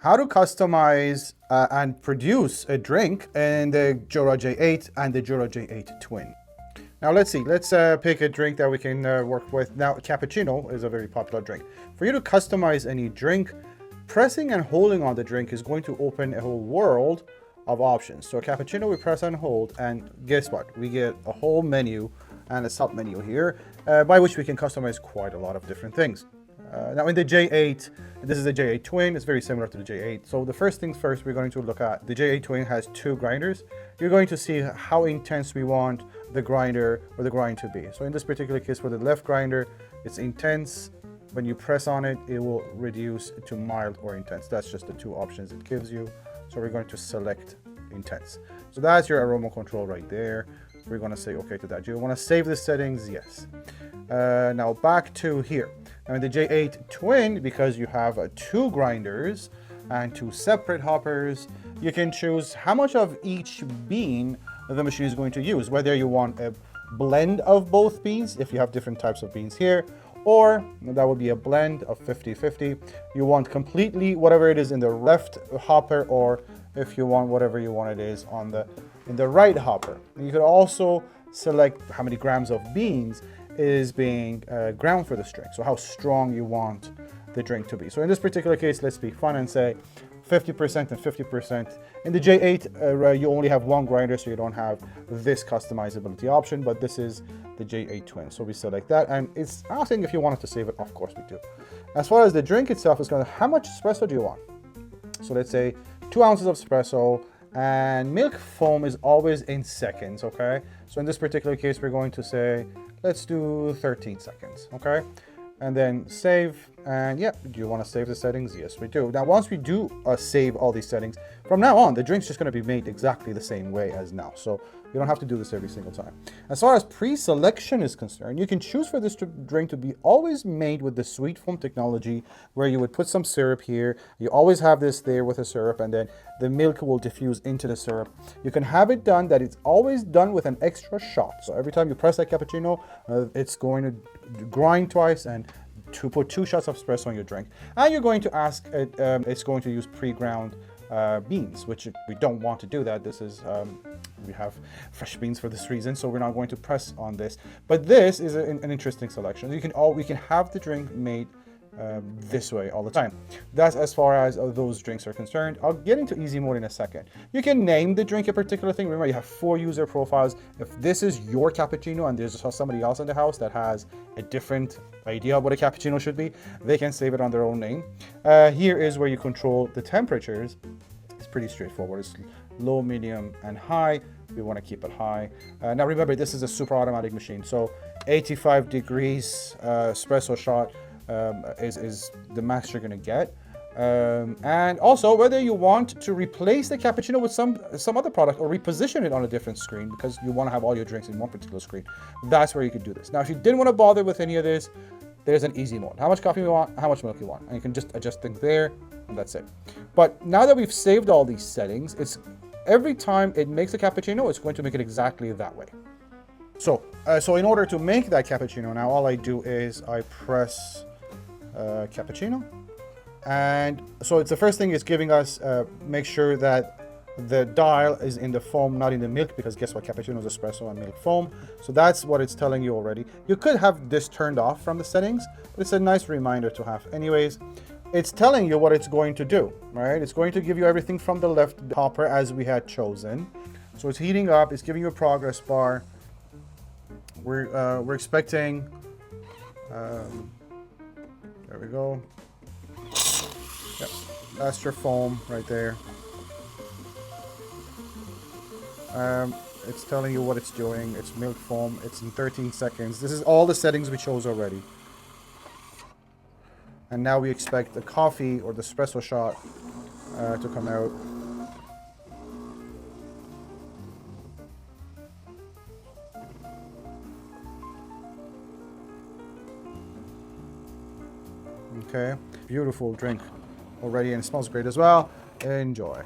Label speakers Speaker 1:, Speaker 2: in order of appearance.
Speaker 1: how to customize and produce a drink in the Jura J8 and the Jura J8 Twin. Now let's see, let's pick a drink that we can work with. Now, cappuccino is a very popular drink. For you to customize any drink, pressing and holding on the drink is going to open a whole world of options. So a cappuccino, we press and hold, and guess what? We get a whole menu and a sub menu here, by which we can customize quite a lot of different things. Now in the J8, this is a J8 Twin, it's very similar to the J8. So the first things first, we're going to look at the J8 Twin has 2 grinders. You're going to see how intense we want the grinder or the grind to be. So in this particular case for the left grinder, it's intense. When you press on it, it will reduce to mild or intense. That's just the 2 options it gives you. So we're going to select intense. So that's your aroma control right there. We're going to say okay to that. Do you want to save the settings? Yes. Now back to here. Now in the J8 Twin, because you have 2 grinders and 2 separate hoppers, you can choose how much of each bean the machine is going to use, whether you want a blend of both beans, if you have different types of beans here, or that would be a blend of 50-50. You want completely whatever it is in the left hopper, or if you want whatever you want it is on in the right hopper. And you could also select how many grams of beans is being ground for this drink, so how strong you want the drink to be. So in this particular case, let's be fun and say 50% and 50%. In the J8, you only have 1 grinder, so you don't have this customizability option, but this is the J8 Twin. So we select that, and it's asking if you wanted to save it. Of course we do. As far as the drink itself is going, how much espresso do you want? So let's say 2 ounces of espresso, and milk foam is always in seconds, okay? So in this particular case, we're going to say, let's do 13 seconds, okay? And then save, and yeah, do you want to save the settings? Yes, we do. Now, once we do save all these settings, from now on, the drink's just going to be made exactly the same way as now. So you don't have to do this every single time. As far as pre-selection is concerned, you can choose for this drink to be always made with the sweet foam technology, where you would put some syrup here. You always have this there with a syrup, and then the milk will diffuse into the syrup. You can have it done that it's always done with an extra shot. So every time you press that cappuccino, it's going to grind twice and to put 2 shots of espresso in your drink. And you're going to ask it, it's going to use pre-ground beans, which we don't want to do that. This is, we have fresh beans for this reason, so we're not going to press on this. But this is an interesting selection. We can have the drink made this way all the time. That's as far as those drinks are concerned. I'll get into easy mode in a second. You can name the drink a particular thing. Remember, you have 4 user profiles. If this is your cappuccino and there's somebody else in the house that has a different idea of what a cappuccino should be, they can save it on their own name. Here is where you control the temperatures. It's pretty straightforward. It's low, medium, and high. We want to keep it high. Now remember, this is a super automatic machine, so 85 degrees espresso shot is the max you're going to get. And also, whether you want to replace the cappuccino with some other product or reposition it on a different screen because you want to have all your drinks in one particular screen, that's where you could do this. Now, if you didn't want to bother with any of this, there's an easy mode. How much coffee you want, how much milk you want, and you can just adjust things there, and that's it. But now that we've saved all these settings, it's every time it makes a cappuccino, it's going to make it exactly that way. So in order to make that cappuccino, now all I do is I press cappuccino, and so it's the first thing is giving us make sure that the dial is in the foam, not in the milk, because guess what, cappuccino is espresso and milk foam. So that's what it's telling you already. You could have this turned off from the settings, but it's a nice reminder to have. Anyways, it's telling you what it's going to do, right? It's going to give you everything from the left hopper as we had chosen. So it's heating up, it's giving you a progress bar. We're expecting there we go. Yep, that's your foam right there. It's telling you what it's doing. It's milk foam. It's in 13 seconds. This is all the settings we chose already. And now we expect the coffee or the espresso shot to come out. Okay, beautiful drink already, and it smells great as well. Enjoy.